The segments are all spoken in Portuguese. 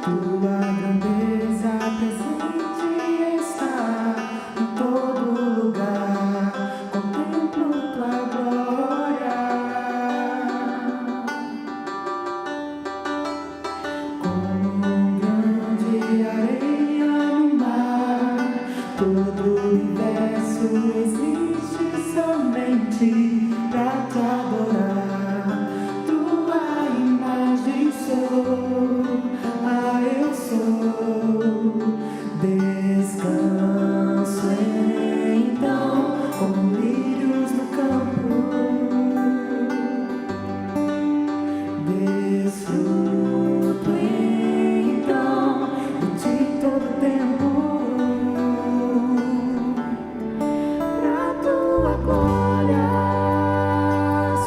Tua grandeza presente está em todo lugar. Contemplo tua glória. Como grande areia no mar, todo o universo existe somente pra te adorar. Tua imagem sou, eu sou. Descanso então, como lírios no campo. Desfruto então de ti todo tempo. Pra tua glória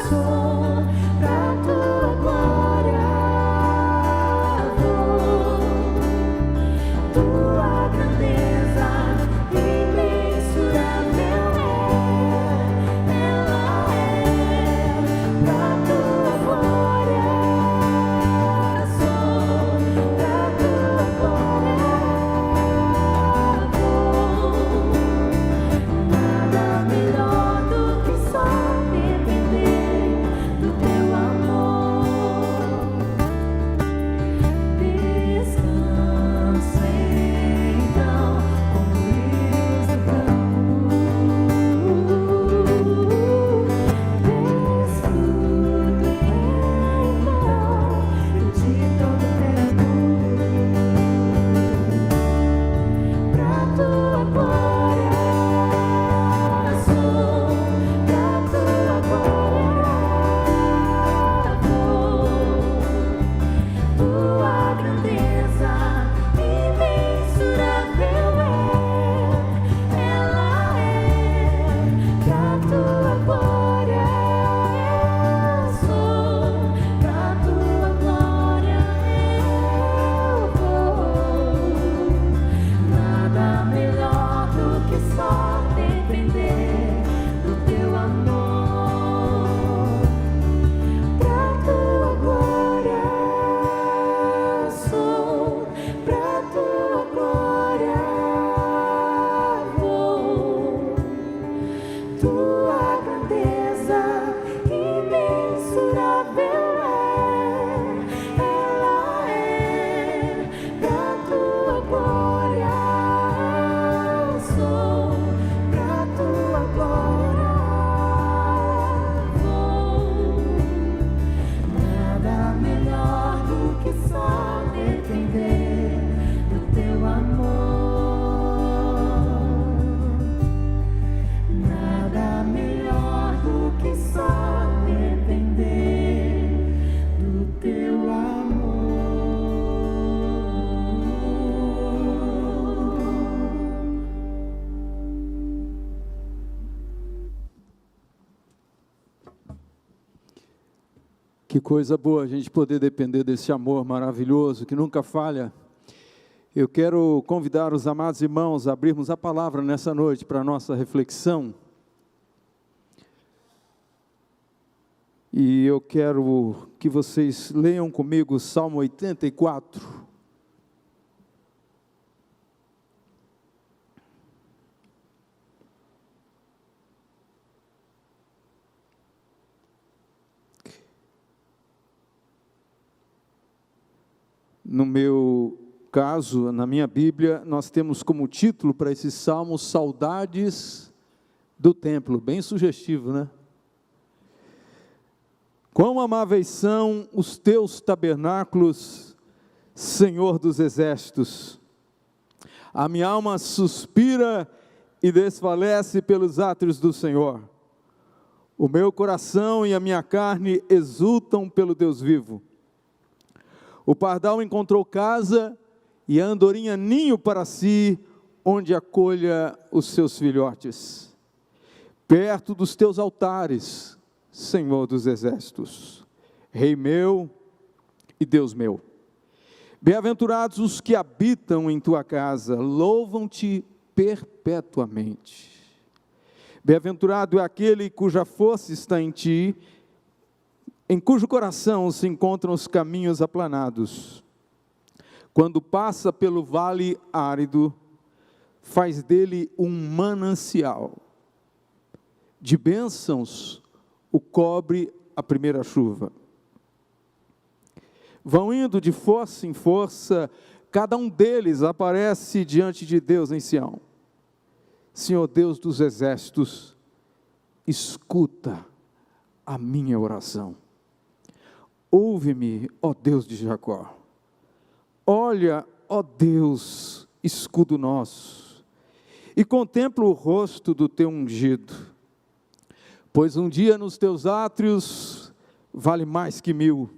sou, pra tua glória vou. Tua grandeza imensurável ela é. Pra tua glória sou, pra tua glória vou. Nada melhor do que só depender do teu amor. Descanso então, como lírios do campo. Desfruto então de todo tempo. Pra tua glória sou, pra tua glória vou. Tua grandeza imensurável ela é. Pra tua glória sou, pra tua glória eu vou. Nada melhor do que só depender do teu amor. Pra tua glória sou, pra tua glória vou. Tua grandeza imensurável ela é. Pra tua glória sou, pra tua glória vou. Nada melhor do que só depender do teu amor. Nada melhor do que só depender do teu amor. Que coisa boa a gente poder depender desse amor maravilhoso que nunca falha. Eu quero convidar os amados irmãos a abrirmos a palavra nessa noite para a nossa reflexão. E eu quero que vocês leiam comigo o Salmo 84. No meu caso, na minha Bíblia, nós temos como título para esse salmo Saudades do Templo. Bem sugestivo, né? Quão amáveis são os teus tabernáculos, Senhor dos exércitos. A minha alma suspira e desfalece pelos átrios do Senhor. O meu coração e a minha carne exultam pelo Deus vivo. O pardal encontrou casa e a andorinha ninho para si, onde acolha os seus filhotes. Perto dos teus altares, Senhor dos exércitos, Rei meu e Deus meu. Bem-aventurados os que habitam em tua casa, louvam-te perpetuamente. Bem-aventurado é aquele cuja força está em ti, em cujo coração se encontram os caminhos aplanados. quando passa pelo vale árido, faz dele um manancial. De bênçãos o cobre a primeira chuva. Vão indo de força em força, cada um deles aparece diante de Deus em Sião. Senhor Deus dos exércitos, escuta a minha oração. Ouve-me, ó Deus de Jacó. Olha, ó Deus, escudo nosso, e contempla o rosto do teu ungido. Pois um dia nos teus átrios vale mais que 1000.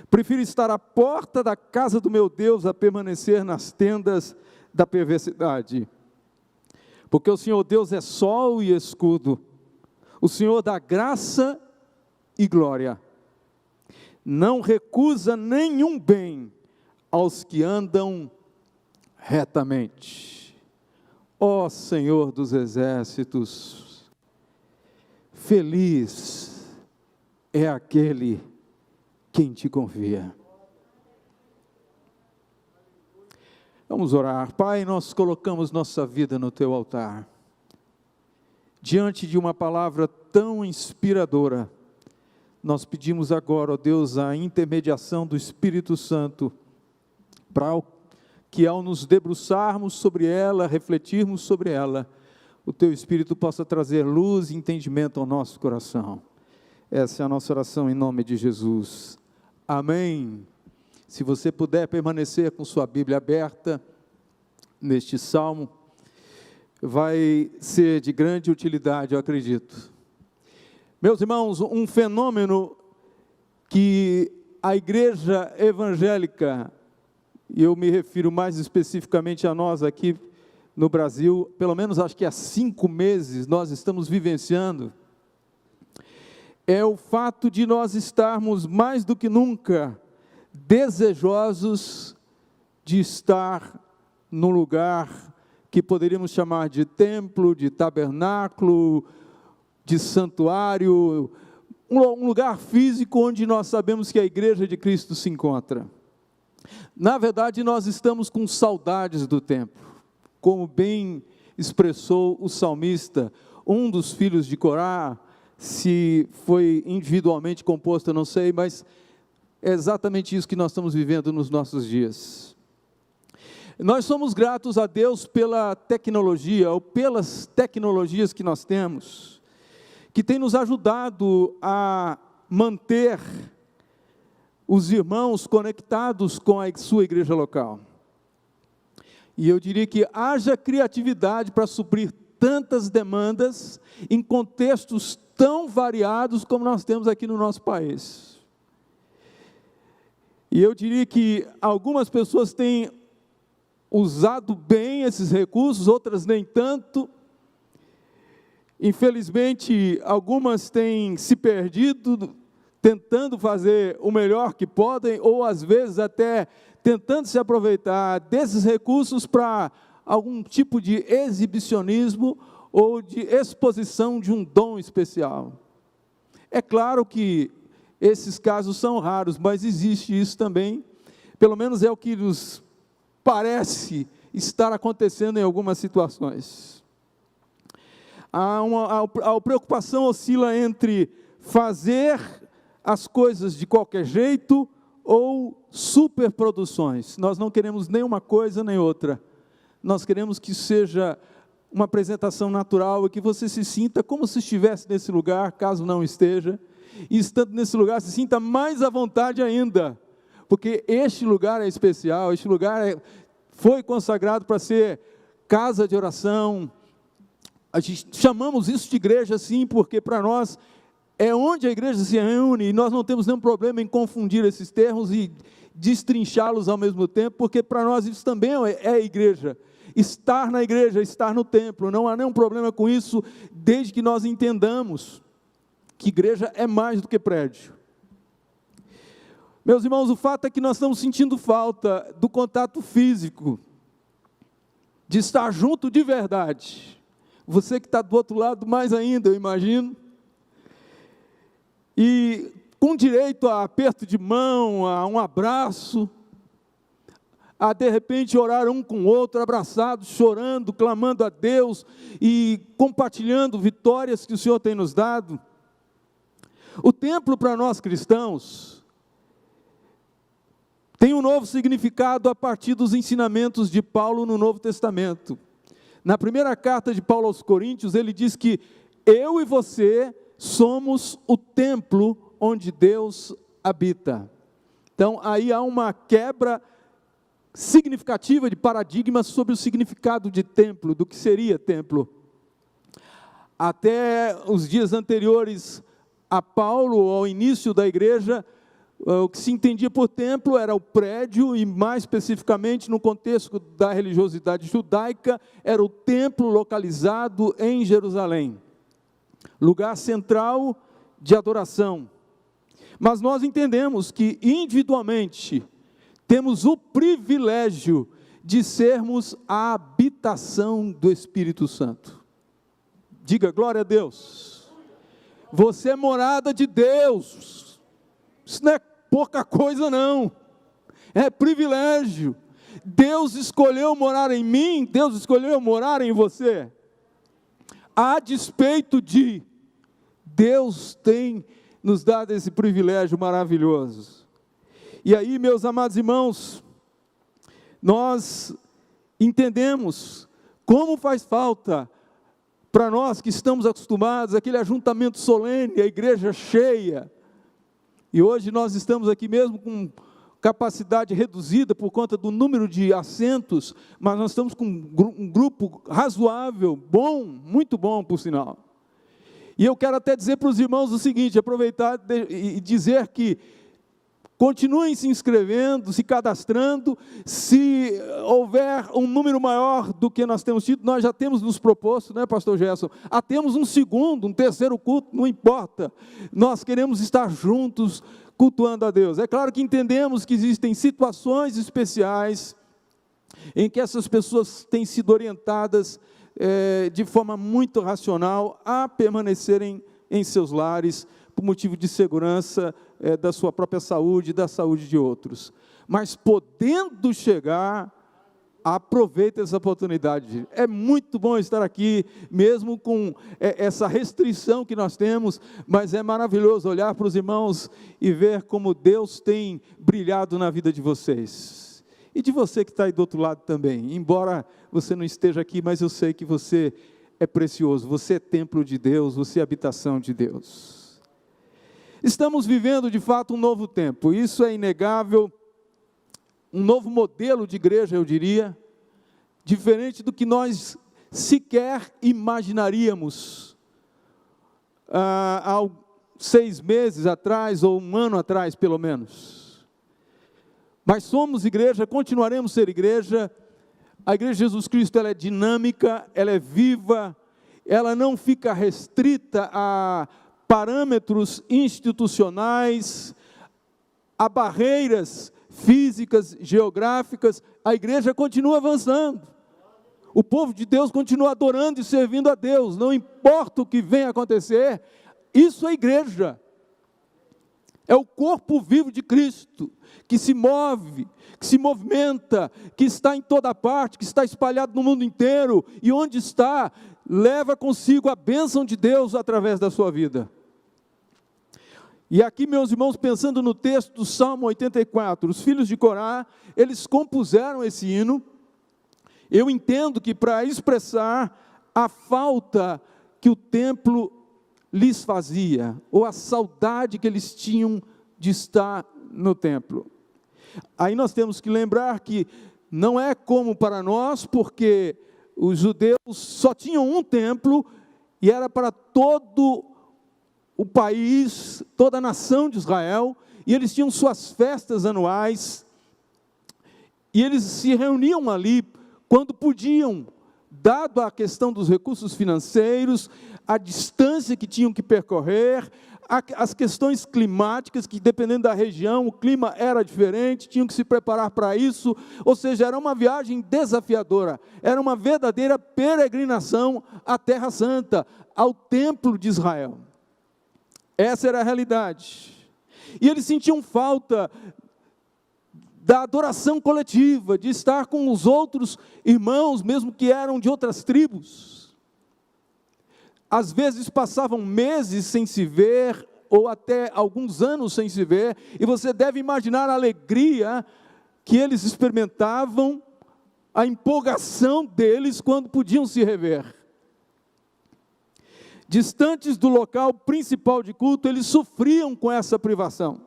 Prefiro estar à porta da casa do meu Deus a permanecer nas tendas da perversidade. Porque o Senhor Deus é sol e escudo, o Senhor dá graça e glória. Não recusa nenhum bem aos que andam retamente. Ó Senhor dos exércitos, feliz é aquele quem te confia. Vamos orar. Pai, nós colocamos nossa vida no teu altar. Diante de uma palavra tão inspiradora, nós pedimos agora, ó Deus, a intermediação do Espírito Santo, para que ao nos debruçarmos sobre ela, refletirmos sobre ela, o teu Espírito possa trazer luz e entendimento ao nosso coração. Essa é a nossa oração em nome de Jesus. Amém. Se você puder permanecer com sua Bíblia aberta neste salmo, vai ser de grande utilidade, eu acredito. Meus irmãos, um fenômeno que a igreja evangélica, e eu me refiro mais especificamente a nós aqui no Brasil, pelo menos acho que há 5 meses nós estamos vivenciando, é o fato de nós estarmos mais do que nunca desejosos de estar num lugar que poderíamos chamar de templo, de tabernáculo, de santuário, um lugar físico onde nós sabemos que a igreja de Cristo se encontra. Na verdade, nós estamos com saudades do templo, como bem expressou o salmista, um dos filhos de Corá. Se foi individualmente composto, eu não sei, mas é exatamente isso que nós estamos vivendo nos nossos dias. Nós somos gratos a Deus pela tecnologia, ou pelas tecnologias que nós temos, que tem nos ajudado a manter os irmãos conectados com a sua igreja local. E eu diria que haja criatividade para suprir tantas demandas em contextos tão variados como nós temos aqui no nosso país. E eu diria que algumas pessoas têm usado bem esses recursos, outras nem tanto. Infelizmente, algumas têm se perdido, tentando fazer o melhor que podem, ou às vezes até tentando se aproveitar desses recursos para algum tipo de exibicionismo ou de exposição de um dom especial. É claro que esses casos são raros, mas existe isso também, pelo menos é o que nos parece estar acontecendo em algumas situações. A preocupação oscila entre fazer as coisas de qualquer jeito ou superproduções. Nós não queremos nem uma coisa nem outra. Nós queremos que seja uma apresentação natural e que você se sinta como se estivesse nesse lugar, caso não esteja, e estando nesse lugar se sinta mais à vontade ainda, porque este lugar é especial, este lugar foi consagrado para ser casa de oração. A gente chamamos isso de igreja sim, porque para nós é onde a igreja se reúne, e nós não temos nenhum problema em confundir esses termos e destrinchá-los ao mesmo tempo, porque para nós isso também é a igreja. Estar na igreja, estar no templo, não há nenhum problema com isso, desde que nós entendamos que igreja é mais do que prédio. Meus irmãos, o fato é que nós estamos sentindo falta do contato físico, de estar junto de verdade. Você que está do outro lado, mais ainda, eu imagino. E com direito a aperto de mão, a um abraço, a de repente orar um com o outro, abraçados, chorando, clamando a Deus e compartilhando vitórias que o Senhor tem nos dado. O templo para nós cristãos tem um novo significado a partir dos ensinamentos de Paulo no Novo Testamento. Na primeira carta de Paulo aos Coríntios, ele diz que eu e você somos o templo onde Deus habita. Então, aí há uma quebra significativa de paradigmas sobre o significado de templo, do que seria templo. Até os dias anteriores a Paulo, ao início da igreja, o que se entendia por templo era o prédio, e mais especificamente no contexto da religiosidade judaica, era o templo localizado em Jerusalém, lugar central de adoração. Mas nós entendemos que individualmente temos o privilégio de sermos a habitação do Espírito Santo. Diga glória a Deus. Você é morada de Deus. Isso não é pouca coisa não. É privilégio. Deus escolheu morar em mim, Deus escolheu morar em você. A despeito de Deus tem nos dado esse privilégio maravilhoso. E aí, meus amados irmãos, nós entendemos como faz falta para nós que estamos acostumados àquele ajuntamento solene, a igreja cheia. E hoje nós estamos aqui mesmo com capacidade reduzida por conta do número de assentos, mas nós estamos com um grupo razoável, bom, muito bom por sinal. E eu quero até dizer para os irmãos o seguinte, aproveitar e dizer que continuem se inscrevendo, se cadastrando. Se houver um número maior do que nós temos tido, nós já temos nos proposto, né, pastor Gerson? Temos um segundo, um terceiro culto, não importa. Nós queremos estar juntos, cultuando a Deus. É claro que entendemos que existem situações especiais em que essas pessoas têm sido orientadas de forma muito racional a permanecerem em seus lares, por motivo de segurança da sua própria saúde e da saúde de outros. Mas podendo chegar, aproveite essa oportunidade. É muito bom estar aqui, mesmo com essa restrição que nós temos, mas é maravilhoso olhar para os irmãos e ver como Deus tem brilhado na vida de vocês. E de você que está aí do outro lado também. Embora você não esteja aqui, mas eu sei que você é precioso, você é templo de Deus, você é habitação de Deus. Estamos vivendo de fato um novo tempo, isso é inegável, um novo modelo de igreja, eu diria, diferente do que nós sequer imaginaríamos há 6 meses atrás, ou 1 ano atrás pelo menos. Mas somos igreja, continuaremos a ser igreja. A igreja de Jesus Cristo, ela é dinâmica, ela é viva, ela não fica restrita a parâmetros institucionais, a barreiras físicas, geográficas. A igreja continua avançando. O povo de Deus continua adorando e servindo a Deus, não importa o que venha acontecer, isso é igreja. É o corpo vivo de Cristo, que se move, que se movimenta, que está em toda parte, que está espalhado no mundo inteiro, e onde está, leva consigo a bênção de Deus através da sua vida. E aqui, meus irmãos, pensando no texto do Salmo 84, os filhos de Corá, eles compuseram esse hino. Eu entendo que para expressar a falta que o templo lhes fazia, ou a saudade que eles tinham de estar no templo. Aí nós temos que lembrar que não é como para nós, porque os judeus só tinham um templo, e era para todo o país, toda a nação de Israel, e eles tinham suas festas anuais, e eles se reuniam ali quando podiam, dado a questão dos recursos financeiros, a distância que tinham que percorrer, as questões climáticas, que dependendo da região, o clima era diferente, tinham que se preparar para isso, ou seja, era uma viagem desafiadora, era uma verdadeira peregrinação à Terra Santa, ao Templo de Israel. Essa era a realidade. E eles sentiam falta da adoração coletiva, de estar com os outros irmãos, mesmo que eram de outras tribos. Às vezes passavam meses sem se ver, ou até alguns anos sem se ver, e você deve imaginar a alegria que eles experimentavam, a empolgação deles quando podiam se rever. Distantes do local principal de culto, eles sofriam com essa privação.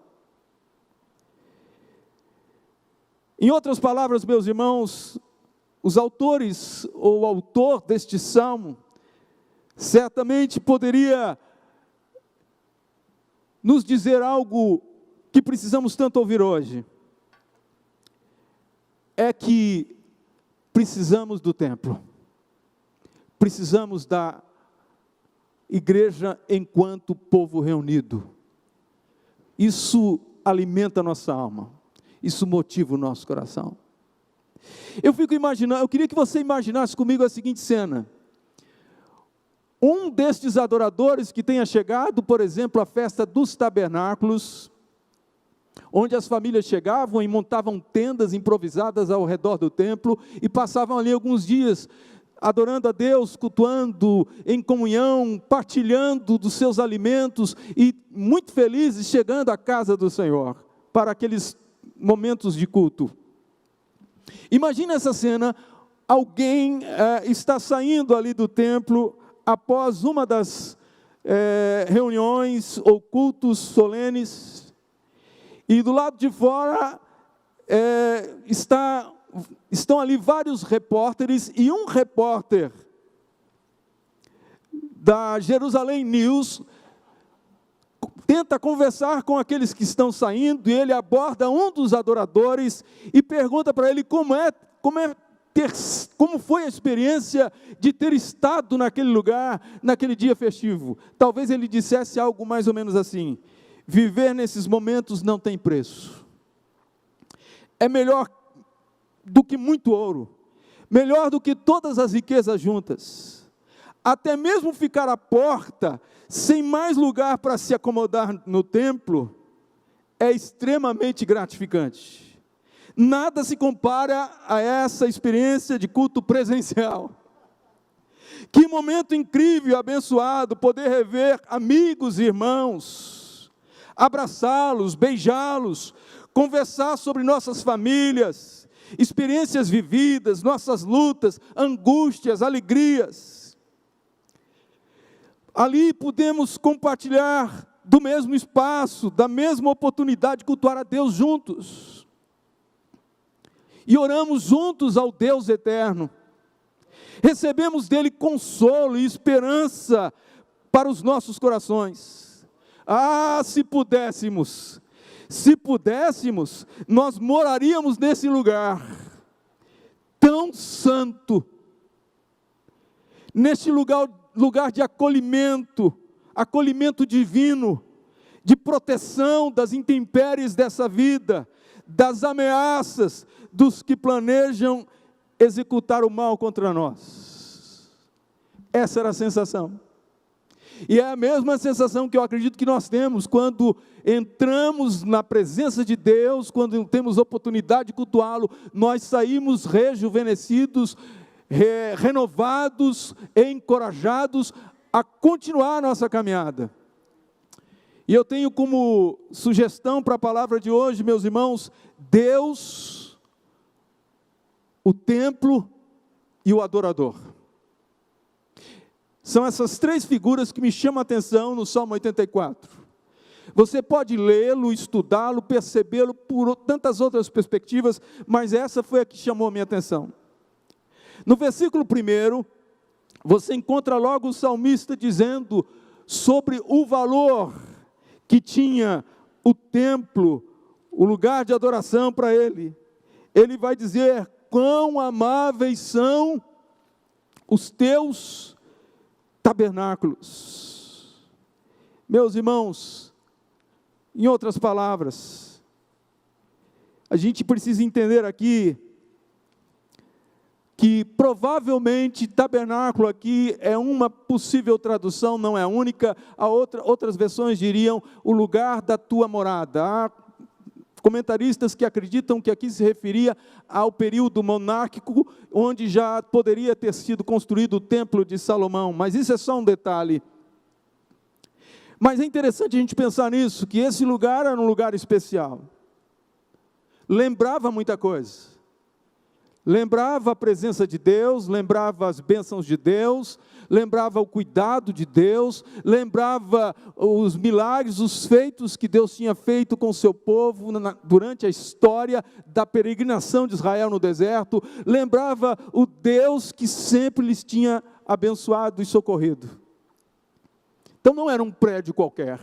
Em outras palavras, meus irmãos, os autores, ou o autor deste salmo, certamente poderia nos dizer algo que precisamos tanto ouvir hoje. É que precisamos do templo, precisamos da igreja enquanto povo reunido. Isso alimenta a nossa alma, isso motiva o nosso coração. Eu fico imaginando, eu queria que você imaginasse comigo a seguinte cena: um destes adoradores que tenha chegado, por exemplo, à festa dos tabernáculos, onde as famílias chegavam e montavam tendas improvisadas ao redor do templo, e passavam ali alguns dias, adorando a Deus, cultuando em comunhão, partilhando dos seus alimentos, e muito felizes chegando à casa do Senhor, para aqueles momentos de culto. Imagina essa cena: alguém está saindo ali do templo, após uma das reuniões ou cultos solenes, e do lado de fora estão ali vários repórteres, e um repórter da Jerusalém News tenta conversar com aqueles que estão saindo, e ele aborda um dos adoradores e pergunta para ele como foi a experiência de ter estado naquele lugar, naquele dia festivo. Talvez ele dissesse algo mais ou menos assim: viver nesses momentos não tem preço. É melhor do que muito ouro, melhor do que todas as riquezas juntas. Até mesmo ficar à porta, sem mais lugar para se acomodar no templo, é extremamente gratificante. Nada se compara a essa experiência de culto presencial. Que momento incrível e abençoado poder rever amigos e irmãos, abraçá-los, beijá-los, conversar sobre nossas famílias, experiências vividas, nossas lutas, angústias, alegrias. Ali podemos compartilhar do mesmo espaço, da mesma oportunidade de cultuar a Deus juntos. E oramos juntos ao Deus eterno. Recebemos dele consolo e esperança para os nossos corações. Ah, se pudéssemos, nós moraríamos nesse lugar tão santo, neste lugar de acolhimento divino, de proteção das intempéries dessa vida, das ameaças dos que planejam executar o mal contra nós. Essa era a sensação. E é a mesma sensação que eu acredito que nós temos quando entramos na presença de Deus, quando temos oportunidade de cultuá-lo. Nós saímos rejuvenescidos, renovados, encorajados a continuar a nossa caminhada. E eu tenho como sugestão para a palavra de hoje, meus irmãos, Deus, o templo e o adorador. São essas três figuras que me chamam a atenção no Salmo 84. Você pode lê-lo, estudá-lo, percebê-lo por tantas outras perspectivas, mas essa foi a que chamou a minha atenção. No versículo 1, você encontra logo o salmista dizendo sobre o valor que tinha o templo, o lugar de adoração para ele. Ele vai dizer: quão amáveis são os teus tabernáculos. Meus irmãos, em outras palavras, a gente precisa entender aqui que provavelmente tabernáculo aqui é uma possível tradução, não é a única. Outras versões diriam o lugar da tua morada. comentaristas que acreditam que aqui se referia ao período monárquico, onde já poderia ter sido construído o Templo de Salomão, mas isso é só um detalhe. Mas é interessante a gente pensar nisso, que esse lugar era um lugar especial. Lembrava muita coisa. Lembrava a presença de Deus, lembrava as bênçãos de Deus, lembrava o cuidado de Deus, lembrava os milagres, os feitos que Deus tinha feito com o seu povo durante a história da peregrinação de Israel no deserto, lembrava o Deus que sempre lhes tinha abençoado e socorrido. Então não era um prédio qualquer.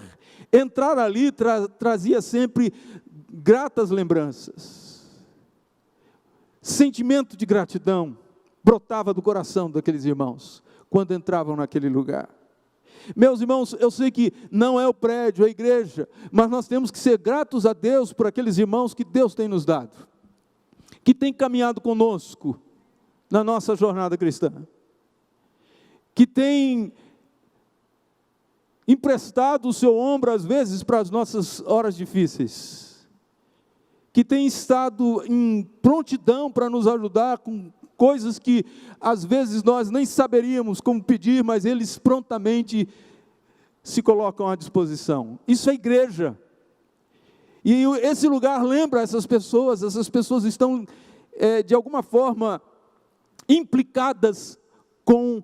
Entrar ali trazia sempre gratas lembranças. Sentimento de gratidão brotava do coração daqueles irmãos, quando entravam naquele lugar. Meus irmãos, eu sei que não é o prédio, é a igreja, mas nós temos que ser gratos a Deus por aqueles irmãos que Deus tem nos dado, que tem caminhado conosco na nossa jornada cristã, que tem emprestado o seu ombro às vezes para as nossas horas difíceis, que tem estado em prontidão para nos ajudar com coisas que às vezes nós nem saberíamos como pedir, mas eles prontamente se colocam à disposição. Isso é igreja. E esse lugar lembra essas pessoas estão de alguma forma implicadas com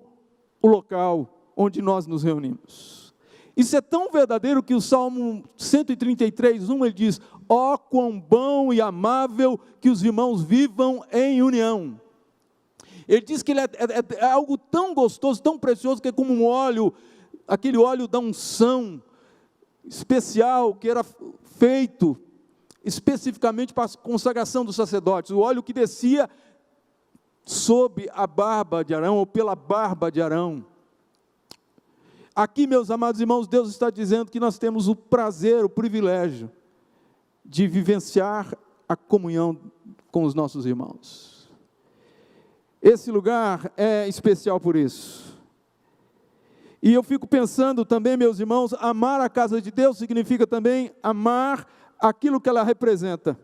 o local onde nós nos reunimos. Isso é tão verdadeiro que o Salmo 133:1 ele diz: ó quão bom e amável que os irmãos vivam em união. Ele diz que ele é algo tão gostoso, tão precioso, que é como um óleo, aquele óleo da unção especial, que era feito especificamente para a consagração dos sacerdotes, o óleo que descia sob a barba de Arão, ou pela barba de Arão. Aqui, meus amados irmãos, Deus está dizendo que nós temos o prazer, o privilégio de vivenciar a comunhão com os nossos irmãos. Esse lugar é especial por isso. E eu fico pensando também, meus irmãos, amar a casa de Deus significa também amar aquilo que ela representa.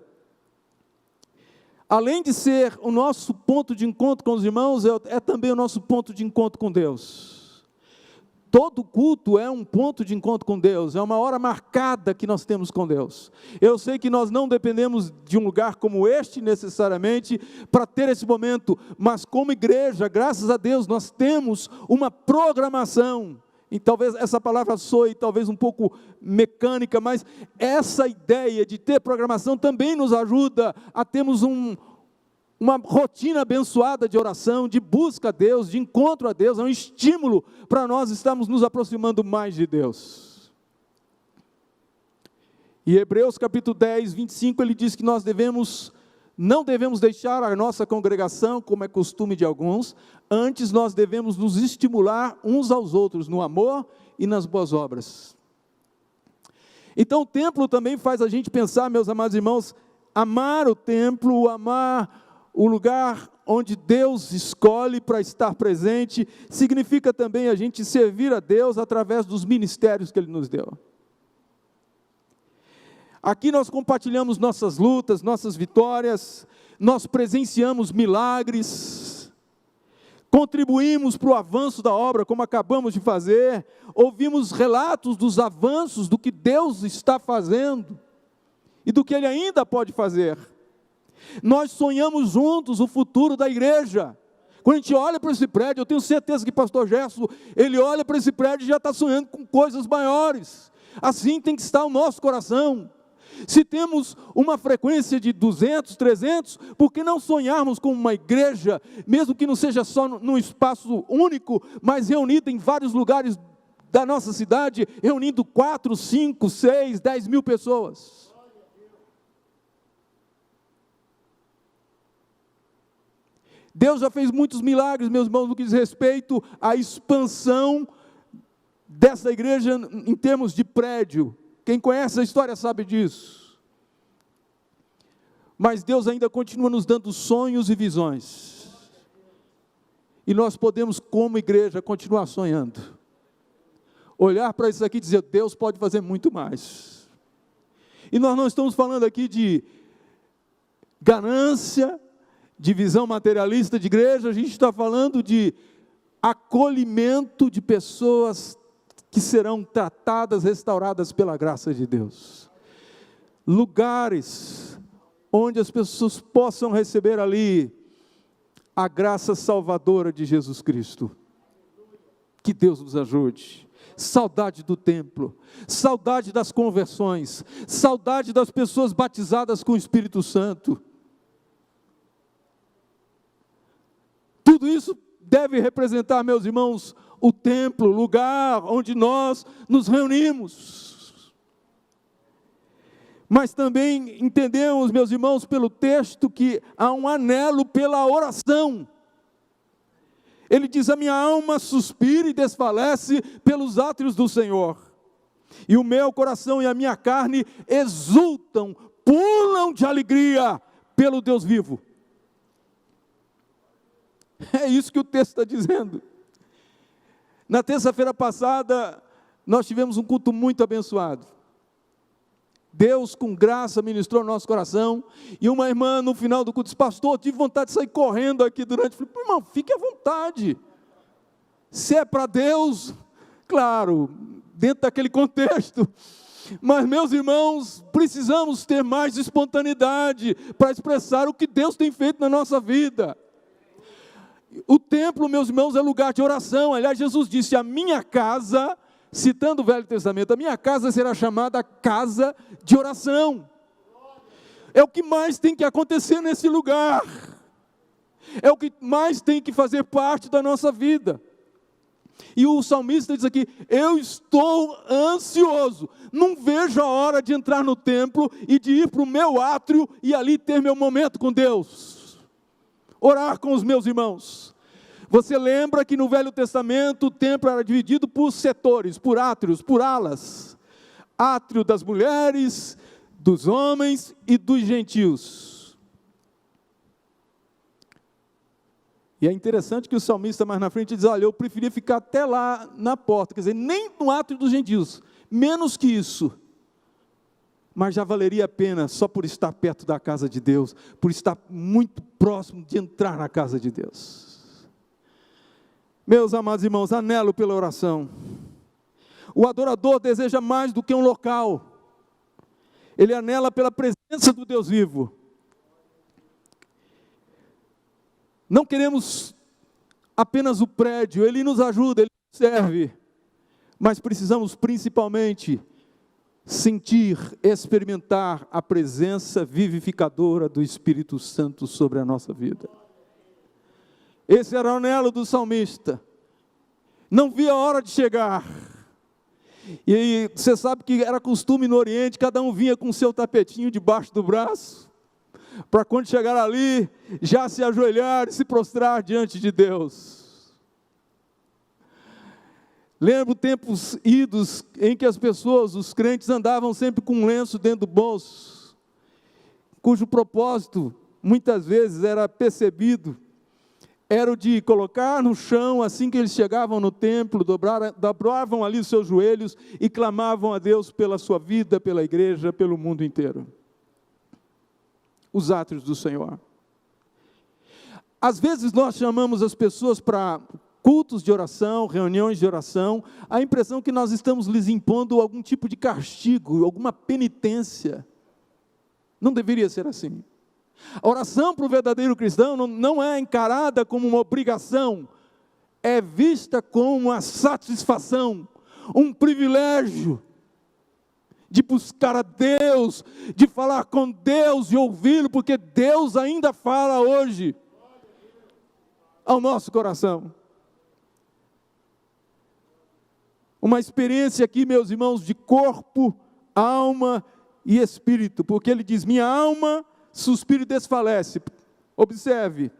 Além de ser o nosso ponto de encontro com os irmãos, é também o nosso ponto de encontro com Deus. Todo culto é um ponto de encontro com Deus, é uma hora marcada que nós temos com Deus. Eu sei que nós não dependemos de um lugar como este necessariamente para ter esse momento, mas como igreja, graças a Deus, nós temos uma programação. E talvez essa palavra soe talvez um pouco mecânica, mas essa ideia de ter programação também nos ajuda a termos uma rotina abençoada de oração, de busca a Deus, de encontro a Deus, é um estímulo para nós estarmos nos aproximando mais de Deus. E Hebreus capítulo 10, 25, ele diz que nós não devemos deixar a nossa congregação, como é costume de alguns, antes nós devemos nos estimular uns aos outros no amor e nas boas obras. Então o templo também faz a gente pensar, meus amados irmãos, amar o templo, amar o lugar onde Deus escolhe para estar presente, significa também a gente servir a Deus através dos ministérios que Ele nos deu. Aqui nós compartilhamos nossas lutas, nossas vitórias, nós presenciamos milagres, contribuímos para o avanço da obra, como acabamos de fazer, ouvimos relatos dos avanços do que Deus está fazendo e do que Ele ainda pode fazer. Nós sonhamos juntos o futuro da igreja. Quando a gente olha para esse prédio, eu tenho certeza que pastor Gerson, ele olha para esse prédio e já está sonhando com coisas maiores. Assim tem que estar o nosso coração. Se temos uma frequência de 200, 300, por que não sonharmos com uma igreja, mesmo que não seja só num espaço único, mas reunida em vários lugares da nossa cidade, reunindo 4, 5, 6, 10 mil pessoas? Deus já fez muitos milagres, meus irmãos, no que diz respeito à expansão dessa igreja em termos de prédio. Quem conhece a história sabe disso. Mas Deus ainda continua nos dando sonhos e visões. E nós podemos, como igreja, continuar sonhando. Olhar para isso aqui e dizer, Deus pode fazer muito mais. E nós não estamos falando aqui de ganância, de visão materialista de igreja, a gente está falando de acolhimento de pessoas que serão tratadas, restauradas pela graça de Deus. Lugares onde as pessoas possam receber ali a graça salvadora de Jesus Cristo. Que Deus nos ajude. Saudade do templo, saudade das conversões, saudade das pessoas batizadas com o Espírito Santo. Tudo isso deve representar, meus irmãos, o templo, o lugar onde nós nos reunimos. Mas também entendemos, meus irmãos, pelo texto, que há um anelo pela oração. Ele diz: a minha alma suspira e desfalece pelos átrios do Senhor, e o meu coração e a minha carne exultam, pulam de alegria pelo Deus vivo. É isso que o texto está dizendo. Na terça-feira passada, nós tivemos um culto muito abençoado. Deus, com graça, ministrou no nosso coração, e uma irmã, no final do culto, disse: pastor, eu tive vontade de sair correndo aqui durante. Eu falei: irmão, fique à vontade. Se é para Deus, claro, dentro daquele contexto. Mas, meus irmãos, precisamos ter mais espontaneidade para expressar o que Deus tem feito na nossa vida. O templo, meus irmãos, é lugar de oração. Aliás, Jesus disse: a minha casa, citando o Velho Testamento, a minha casa será chamada casa de oração. É o que mais tem que acontecer nesse lugar. É o que mais tem que fazer parte da nossa vida. E o salmista diz aqui: eu estou ansioso, não vejo a hora de entrar no templo e de ir para o meu átrio e ali ter meu momento com Deus. Orar com os meus irmãos. Você lembra que no Velho Testamento o templo era dividido por setores, por átrios, por alas. Átrio das mulheres, dos homens e dos gentios. E é interessante que o salmista mais na frente diz: olha, eu preferia ficar até lá na porta, quer dizer, nem no átrio dos gentios, menos que isso. Mas já valeria a pena só por estar perto da casa de Deus, por estar muito próximo de entrar na casa de Deus. Meus amados irmãos, anelo pela oração. O adorador deseja mais do que um local. Ele anela pela presença do Deus vivo. Não queremos apenas o prédio, ele nos ajuda, ele nos serve. Mas precisamos principalmente sentir, experimentar a presença vivificadora do Espírito Santo sobre a nossa vida. Esse era o anelo do salmista. Não via a hora de chegar. E você sabe que era costume no Oriente, cada um vinha com o seu tapetinho debaixo do braço, para quando chegar ali, já se ajoelhar e se prostrar diante de Deus. Lembro tempos idos em que as pessoas, os crentes, andavam sempre com um lenço dentro do bolso, cujo propósito, muitas vezes, era percebido, era o de colocar no chão, assim que eles chegavam no templo, dobravam ali os seus joelhos e clamavam a Deus pela sua vida, pela igreja, pelo mundo inteiro. Os átrios do Senhor. Às vezes nós chamamos as pessoas para cultos de oração, reuniões de oração, a impressão que nós estamos lhes impondo algum tipo de castigo, alguma penitência. Não deveria ser assim. A oração para o verdadeiro cristão não é encarada como uma obrigação, é vista como uma satisfação, um privilégio de buscar a Deus, de falar com Deus e ouvi-lo, porque Deus ainda fala hoje ao nosso coração. Uma experiência aqui, meus irmãos, de corpo, alma e espírito, porque ele diz: minha alma suspira e desfalece. Observe,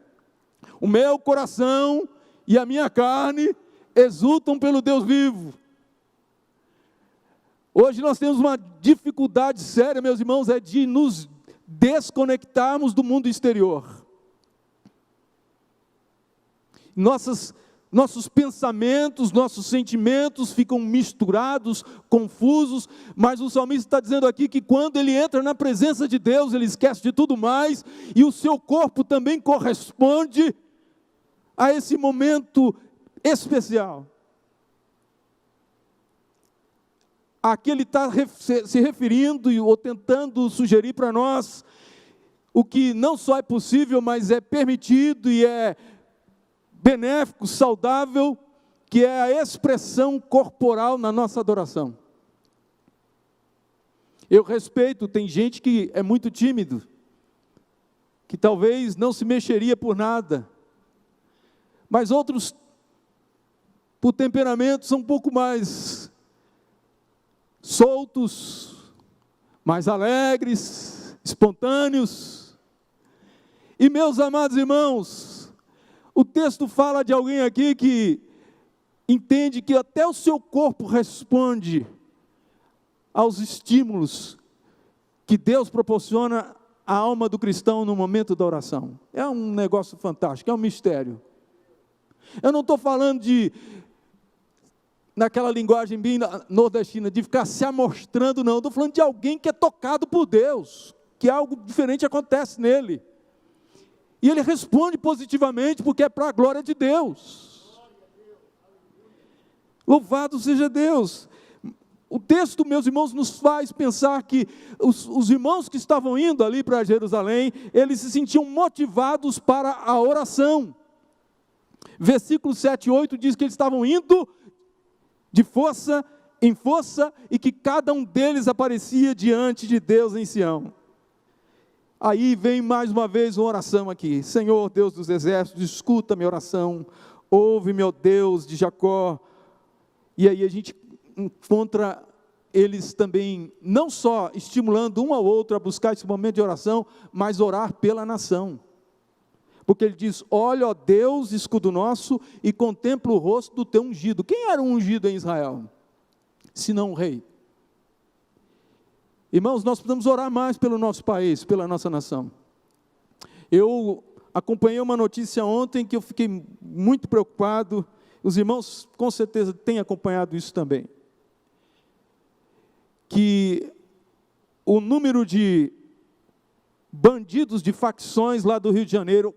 o meu coração e a minha carne exultam pelo Deus vivo. Hoje nós temos uma dificuldade séria, meus irmãos, é de nos desconectarmos do mundo exterior. Nossas nossos pensamentos, nossos sentimentos ficam misturados, confusos, mas o salmista está dizendo aqui que quando ele entra na presença de Deus, ele esquece de tudo mais, e o seu corpo também corresponde a esse momento especial. Aqui ele está se referindo ou tentando sugerir para nós o que não só é possível, mas é permitido e é benéfico, saudável, que é a expressão corporal na nossa adoração. Eu respeito, tem gente que é muito tímido, que talvez não se mexeria por nada, mas outros, por temperamento, são um pouco mais soltos, mais alegres, espontâneos. E meus amados irmãos, o texto fala de alguém aqui que entende que até o seu corpo responde aos estímulos que Deus proporciona à alma do cristão no momento da oração. É um negócio fantástico, é um mistério. Eu não estou falando de, naquela linguagem bem nordestina, de ficar se amostrando, não. Estou falando de alguém que é tocado por Deus, que algo diferente acontece nele. E ele responde positivamente, porque é para a glória de Deus. Louvado seja Deus. O texto, meus irmãos, nos faz pensar que os irmãos que estavam indo ali para Jerusalém, eles se sentiam motivados para a oração. Versículo 7 e 8 diz que eles estavam indo de força em força e que cada um deles aparecia diante de Deus em Sião. Aí vem mais uma vez uma oração aqui. Senhor, Deus dos exércitos, escuta minha oração, ouve, meu Deus de Jacó. E aí a gente encontra eles também, não só estimulando um ao outro a buscar esse momento de oração, mas orar pela nação. Porque ele diz, olha, ó Deus, escudo nosso, e contempla o rosto do teu ungido. Quem era o ungido em Israel? Senão um rei. Irmãos, nós precisamos orar mais pelo nosso país, pela nossa nação. Eu acompanhei uma notícia ontem que eu fiquei muito preocupado, os irmãos com certeza têm acompanhado isso também. Que o número de bandidos de facções lá do Rio de Janeiro,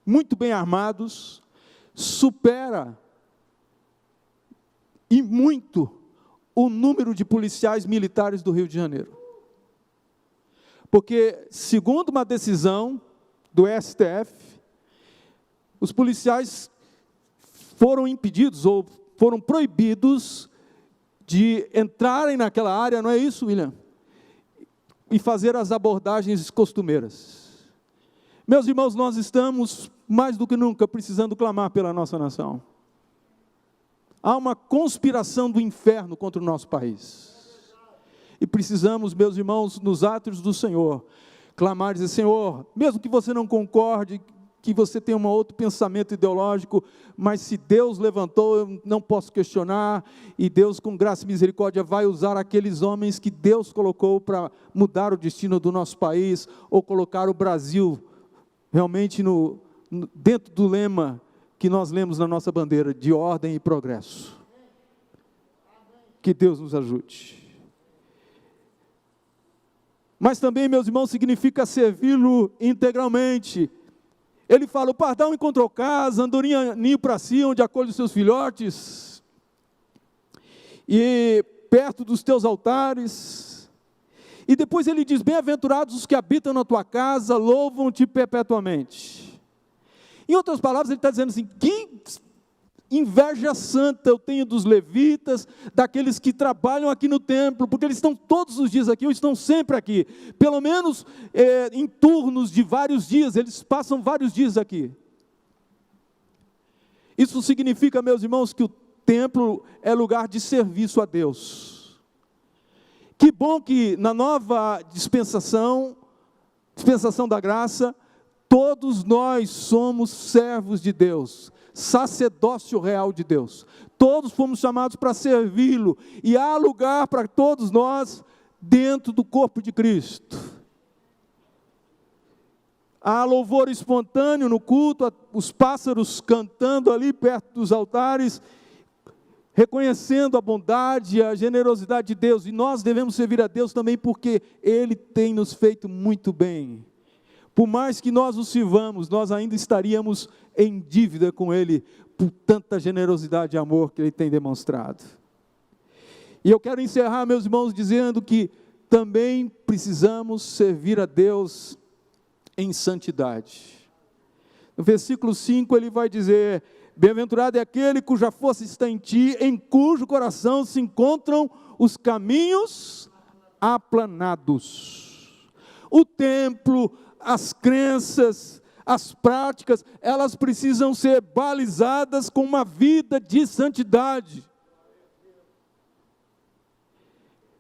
muito bem armados, supera e muito o número de policiais militares do Rio de Janeiro. Porque, segundo uma decisão do STF, os policiais foram impedidos ou foram proibidos de entrarem naquela área, não é isso, William? E fazer as abordagens costumeiras. Meus irmãos, nós estamos, mais do que nunca, precisando clamar pela nossa nação. Há uma conspiração do inferno contra o nosso país. E precisamos, meus irmãos, nos átrios do Senhor, clamar e dizer, Senhor, mesmo que você não concorde, que você tenha um outro pensamento ideológico, mas se Deus levantou, eu não posso questionar, e Deus, com graça e misericórdia, vai usar aqueles homens que Deus colocou para mudar o destino do nosso país, ou colocar o Brasil realmente dentro do lema que nós lemos na nossa bandeira, de ordem e progresso. Que Deus nos ajude. Mas também, meus irmãos, significa servi-lo integralmente. Ele fala, o pardal encontrou casa, andorinha ninho para si, onde acolhe os seus filhotes, e perto dos teus altares. E depois ele diz, bem-aventurados os que habitam na tua casa, louvam-te perpetuamente. Em outras palavras, ele está dizendo assim, que inveja santa eu tenho dos levitas, daqueles que trabalham aqui no templo, porque eles estão todos os dias aqui, ou estão sempre aqui, pelo menos em turnos de vários dias, eles passam vários dias aqui. Isso significa, meus irmãos, que o templo é lugar de serviço a Deus. Que bom que na nova dispensação da graça, todos nós somos servos de Deus, sacerdócio real de Deus. Todos fomos chamados para servi-lo, e há lugar para todos nós dentro do corpo de Cristo. há louvor espontâneo no culto, os pássaros cantando ali perto dos altares, reconhecendo a bondade e a generosidade de Deus, e nós devemos servir a Deus também porque Ele tem nos feito muito bem. Por mais que nós o sirvamos, nós ainda estaríamos em dívida com Ele, por tanta generosidade e amor que Ele tem demonstrado. E eu quero encerrar, meus irmãos, dizendo que também precisamos servir a Deus em santidade. No versículo 5 ele vai dizer: bem-aventurado é aquele cuja força está em ti, em cujo coração se encontram os caminhos aplanados. O templo, as crenças, as práticas, elas precisam ser balizadas com uma vida de santidade.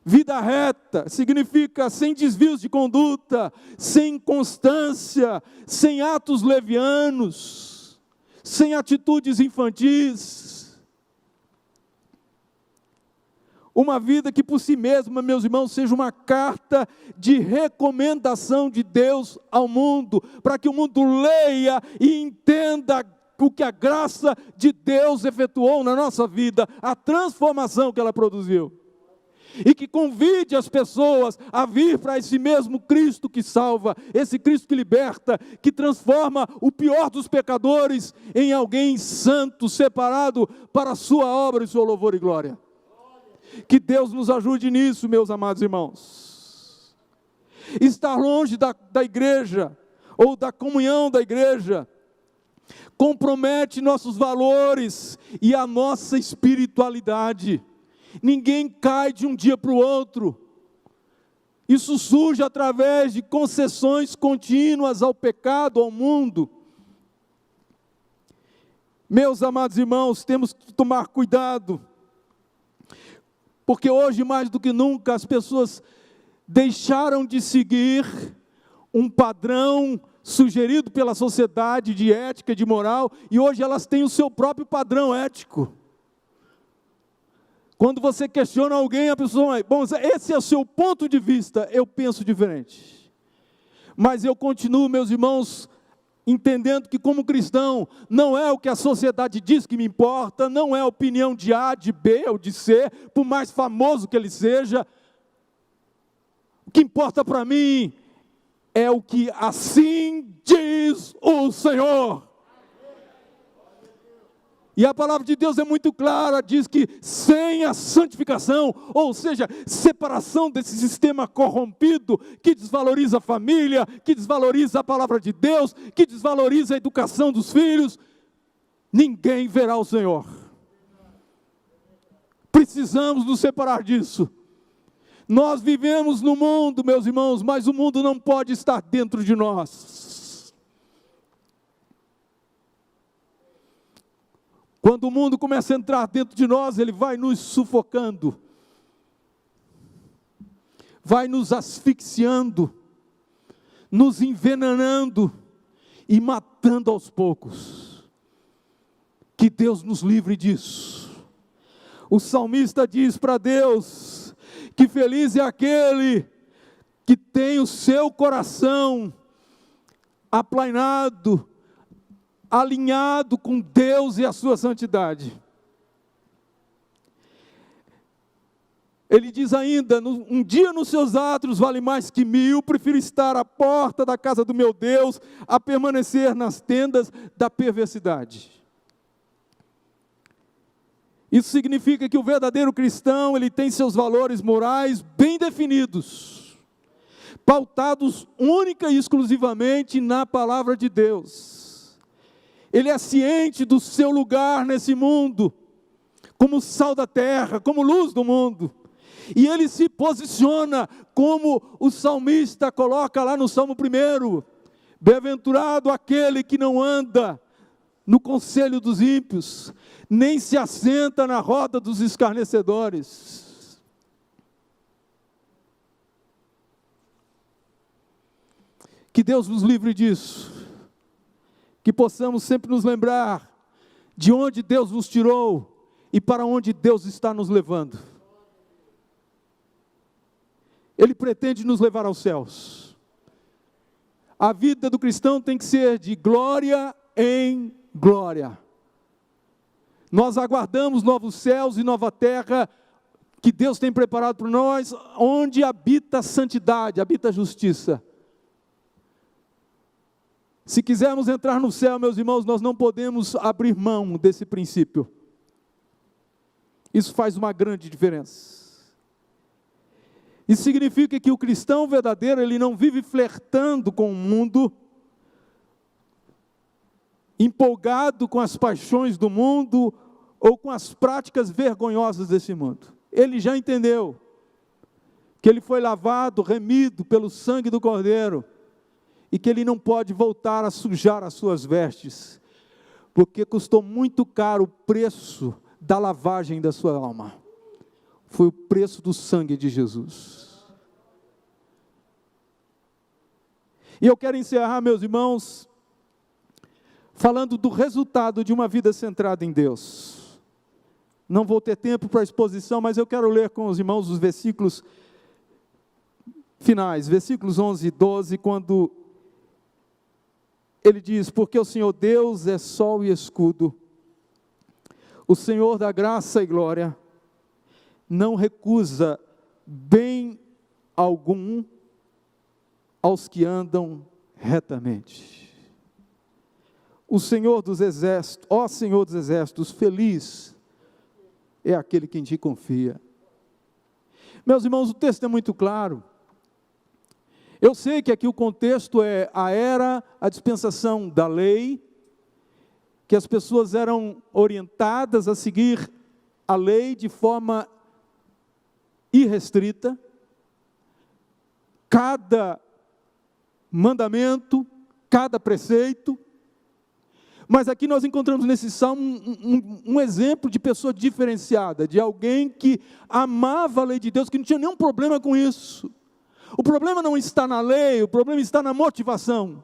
Vida reta significa sem desvios de conduta, sem inconstância, sem atos levianos, sem atitudes infantis. Uma vida que por si mesma, meus irmãos, seja uma carta de recomendação de Deus ao mundo, para que o mundo leia e entenda o que a graça de Deus efetuou na nossa vida, a transformação que ela produziu. E que convide as pessoas a vir para esse mesmo Cristo que salva, esse Cristo que liberta, que transforma o pior dos pecadores em alguém santo, separado para a sua obra e seu louvor e glória. Que Deus nos ajude nisso, meus amados irmãos. Estar longe da igreja, ou da comunhão da igreja, compromete nossos valores e a nossa espiritualidade. Ninguém cai de um dia para o outro. Isso surge através de concessões contínuas ao pecado, ao mundo. Meus amados irmãos, temos que tomar cuidado, porque hoje mais do que nunca as pessoas deixaram de seguir um padrão sugerido pela sociedade de ética, de moral, e hoje elas têm o seu próprio padrão ético. Quando você questiona alguém, a pessoa vai: bom, esse é o seu ponto de vista, eu penso diferente. Mas eu continuo, meus irmãos, entendendo que como cristão, não é o que a sociedade diz que me importa, não é a opinião de A, de B ou de C, por mais famoso que ele seja. O que importa para mim é o que assim diz o Senhor. E a palavra de Deus é muito clara, diz que sem a santificação, ou seja, separação desse sistema corrompido, que desvaloriza a família, que desvaloriza a palavra de Deus, que desvaloriza a educação dos filhos, ninguém verá o Senhor. Precisamos nos separar disso. Nós vivemos no mundo, meus irmãos, mas o mundo não pode estar dentro de nós. Quando o mundo começa a entrar dentro de nós, ele vai nos sufocando, vai nos asfixiando, nos envenenando e matando aos poucos. Que Deus nos livre disso. O salmista diz para Deus que feliz é aquele que tem o seu coração aplainado, alinhado com Deus e a sua santidade. Ele diz ainda: um dia nos seus átrios vale mais que 1000, prefiro estar à porta da casa do meu Deus, a permanecer nas tendas da perversidade. Isso significa que o verdadeiro cristão, ele tem seus valores morais bem definidos, pautados única e exclusivamente na palavra de Deus. Ele é ciente do seu lugar nesse mundo, como sal da terra, como luz do mundo. E ele se posiciona como o salmista coloca lá no Salmo 1. Bem-aventurado aquele que não anda no conselho dos ímpios, nem se assenta na roda dos escarnecedores. Que Deus nos livre disso. Que possamos sempre nos lembrar de onde Deus nos tirou e para onde Deus está nos levando. Ele pretende nos levar aos céus. A vida do cristão tem que ser de glória em glória. Nós aguardamos novos céus e nova terra que Deus tem preparado para nós, onde habita a santidade, habita a justiça. Se quisermos entrar no céu, meus irmãos, nós não podemos abrir mão desse princípio. Isso faz uma grande diferença. Isso significa que o cristão verdadeiro, ele não vive flertando com o mundo, empolgado com as paixões do mundo, ou com as práticas vergonhosas desse mundo. Ele já entendeu que ele foi lavado, remido pelo sangue do Cordeiro, e que ele não pode voltar a sujar as suas vestes, porque custou muito caro o preço da lavagem da sua alma. Foi o preço do sangue de Jesus. E eu quero encerrar, meus irmãos, falando do resultado de uma vida centrada em Deus. Não vou ter tempo para a exposição, mas eu quero ler com os irmãos os versículos finais, versículos 11 e 12, quando ele diz: porque o Senhor Deus é sol e escudo, o Senhor da graça e glória, não recusa bem algum aos que andam retamente. O Senhor dos exércitos, ó Senhor dos exércitos, feliz é aquele que em ti confia. Meus irmãos, o texto é muito claro. Eu sei que aqui o contexto é a dispensação da lei, que as pessoas eram orientadas a seguir a lei de forma irrestrita. Cada mandamento, cada preceito. Mas aqui nós encontramos nesse salmo um exemplo de pessoa diferenciada, de alguém que amava a lei de Deus, que não tinha nenhum problema com isso. O problema não está na lei, o problema está na motivação.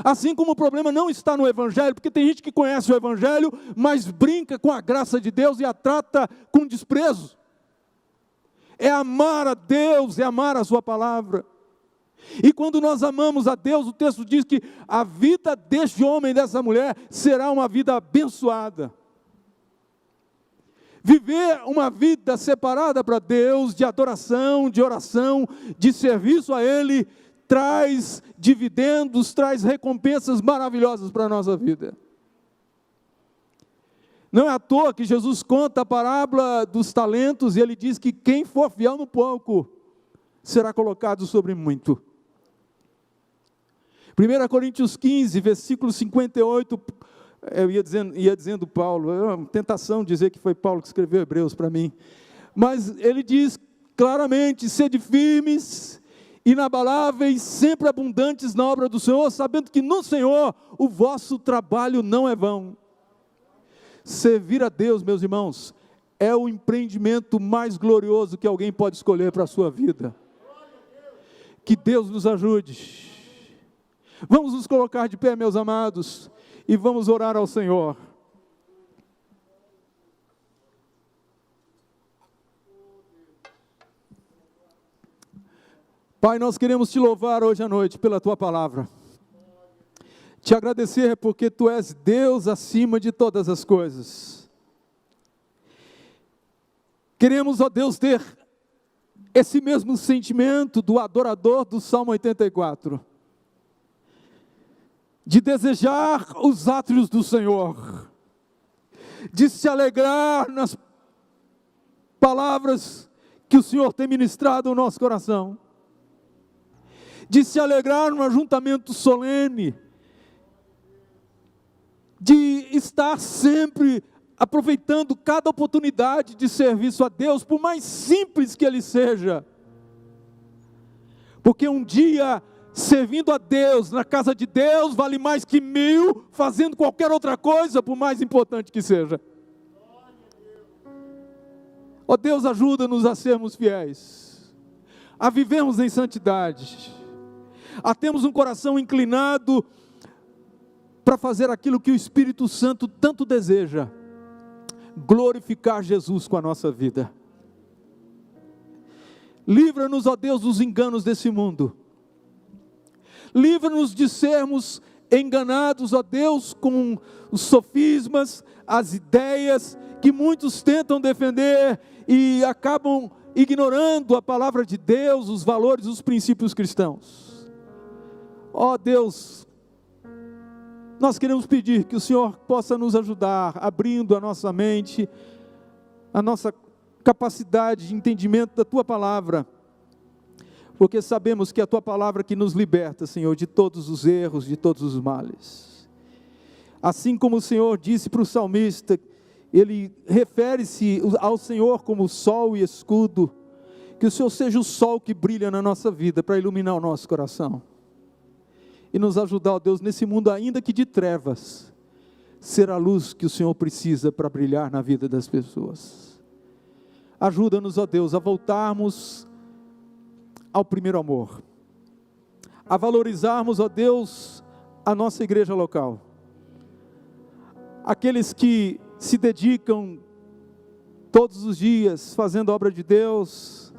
Assim como o problema não está no Evangelho, porque tem gente que conhece o Evangelho, mas brinca com a graça de Deus e a trata com desprezo. É amar a Deus, é amar a sua palavra. E quando nós amamos a Deus, o texto diz que a vida deste homem e dessa mulher será uma vida abençoada. Viver uma vida separada para Deus, de adoração, de oração, de serviço a Ele, traz dividendos, traz recompensas maravilhosas para a nossa vida. Não é à toa que Jesus conta a parábola dos talentos e Ele diz que quem for fiel no pouco, será colocado sobre muito. 1 Coríntios 15, versículo 58, eu ia dizendo Paulo, é uma tentação dizer que foi Paulo que escreveu Hebreus para mim, mas ele diz claramente: sede firmes, inabaláveis, sempre abundantes na obra do Senhor, sabendo que no Senhor o vosso trabalho não é vão. Servir a Deus, meus irmãos, é o empreendimento mais glorioso que alguém pode escolher para a sua vida. Que Deus nos ajude. Vamos nos colocar de pé, meus amados, e vamos orar ao Senhor. Pai, nós queremos te louvar hoje à noite pela tua palavra. Te agradecer porque tu és Deus acima de todas as coisas. Queremos, ó Deus, ter esse mesmo sentimento do adorador do Salmo 84. De desejar os átrios do Senhor, de se alegrar nas palavras que o Senhor tem ministrado ao nosso coração, de se alegrar no ajuntamento solene, de estar sempre aproveitando cada oportunidade de serviço a Deus, por mais simples que ele seja, porque um dia servindo a Deus, na casa de Deus, vale mais que 1000, fazendo qualquer outra coisa, por mais importante que seja. Ó Deus, ajuda-nos a sermos fiéis, a vivermos em santidade, a termos um coração inclinado para fazer aquilo que o Espírito Santo tanto deseja, glorificar Jesus com a nossa vida. Livra-nos, ó Deus, dos enganos desse mundo. Livra-nos de sermos enganados, ó Deus, com os sofismas, as ideias que muitos tentam defender e acabam ignorando a palavra de Deus, os valores, os princípios cristãos. Ó Deus, nós queremos pedir que o Senhor possa nos ajudar, abrindo a nossa mente, a nossa capacidade de entendimento da Tua palavra, porque sabemos que é a Tua palavra que nos liberta, Senhor, de todos os erros, de todos os males. Assim como o Senhor disse para o salmista, ele refere-se ao Senhor como sol e escudo, que o Senhor seja o sol que brilha na nossa vida, para iluminar o nosso coração, e nos ajudar, ó Deus, nesse mundo ainda que de trevas, ser a luz que o Senhor precisa para brilhar na vida das pessoas. Ajuda-nos, ó Deus, a voltarmos ao primeiro amor, a valorizarmos, ó Deus, a nossa igreja local, aqueles que se dedicam todos os dias fazendo a obra de Deus,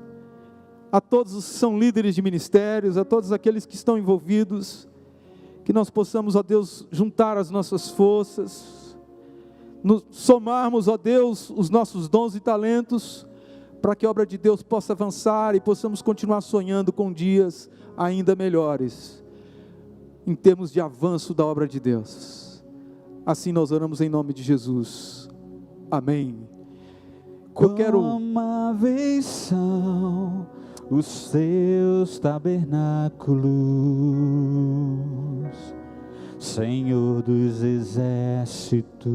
a todos os que são líderes de ministérios, a todos aqueles que estão envolvidos, que nós possamos, ó Deus, juntar as nossas forças, somarmos, ó Deus, os nossos dons e talentos, para que a obra de Deus possa avançar e possamos continuar sonhando com dias ainda melhores, em termos de avanço da obra de Deus. Assim nós oramos em nome de Jesus. Amém. Amáveis são os teus tabernáculos, Senhor dos exércitos.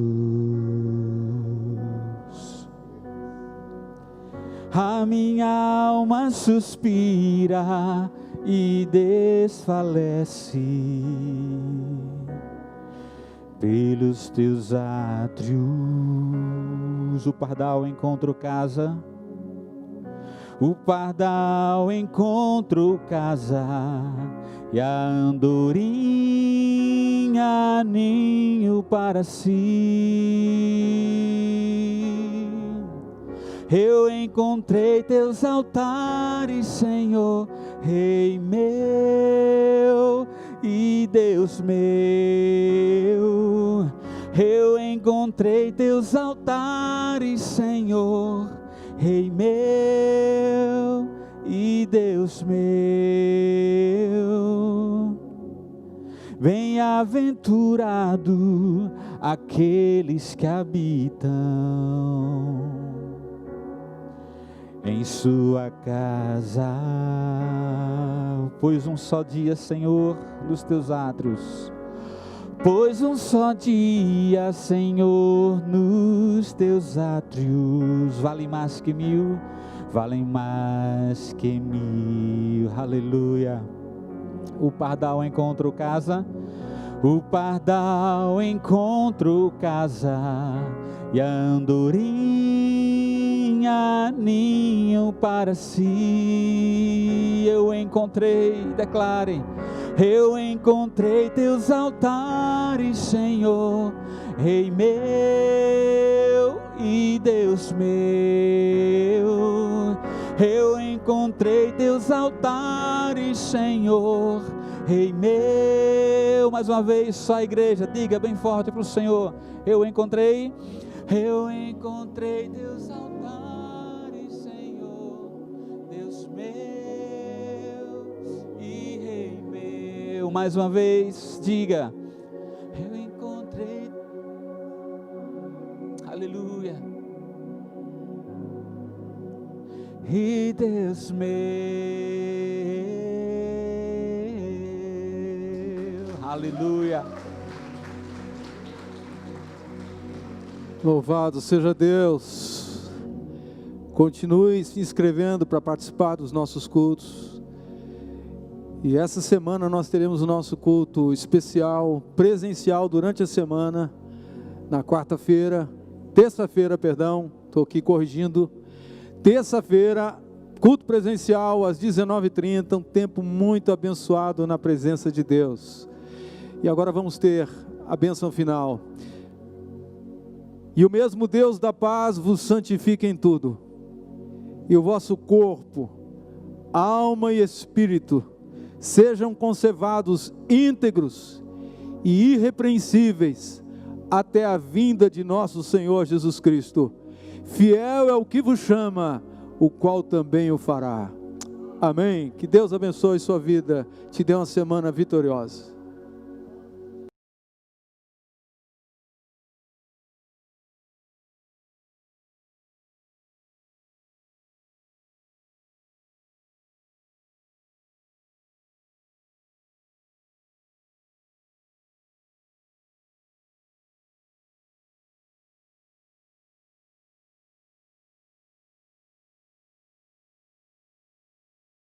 A minha alma suspira e desfalece pelos teus átrios. O pardal encontrou casa, o pardal encontrou casa, e a andorinha ninho para si. Eu encontrei teus altares, Senhor, Rei meu e Deus meu. Eu encontrei teus altares, Senhor, Rei meu e Deus meu. Bem-aventurado aqueles que habitam em sua casa, pois um só dia, Senhor, dos teus átrios, pois um só dia, Senhor, nos teus átrios, vale mais que mil, valem mais que mil. Aleluia. O pardal encontrou casa, o pardal encontrou casa, e a andorinha ninho para si. Eu encontrei, declarem, eu encontrei teus altares, Senhor, Rei meu e Deus meu. Eu encontrei teus altares, Senhor, Rei meu. Mais uma vez, só a igreja, diga bem forte para o Senhor: eu encontrei teus altares, Senhor, Deus meu e Rei meu. Mais uma vez, diga: eu encontrei. Aleluia. E Deus meu. Aleluia. Louvado seja Deus. Continue se inscrevendo para participar dos nossos cultos. E essa semana nós teremos o nosso culto especial, presencial durante a semana, na terça-feira, estou aqui corrigindo. Terça-feira, culto presencial às 19h30, um tempo muito abençoado na presença de Deus. E agora vamos ter a bênção final. E o mesmo Deus da paz vos santifique em tudo, e o vosso corpo, alma e espírito sejam conservados íntegros e irrepreensíveis até a vinda de nosso Senhor Jesus Cristo. Fiel é o que vos chama, o qual também o fará. Amém. Que Deus abençoe sua vida, te dê uma semana vitoriosa.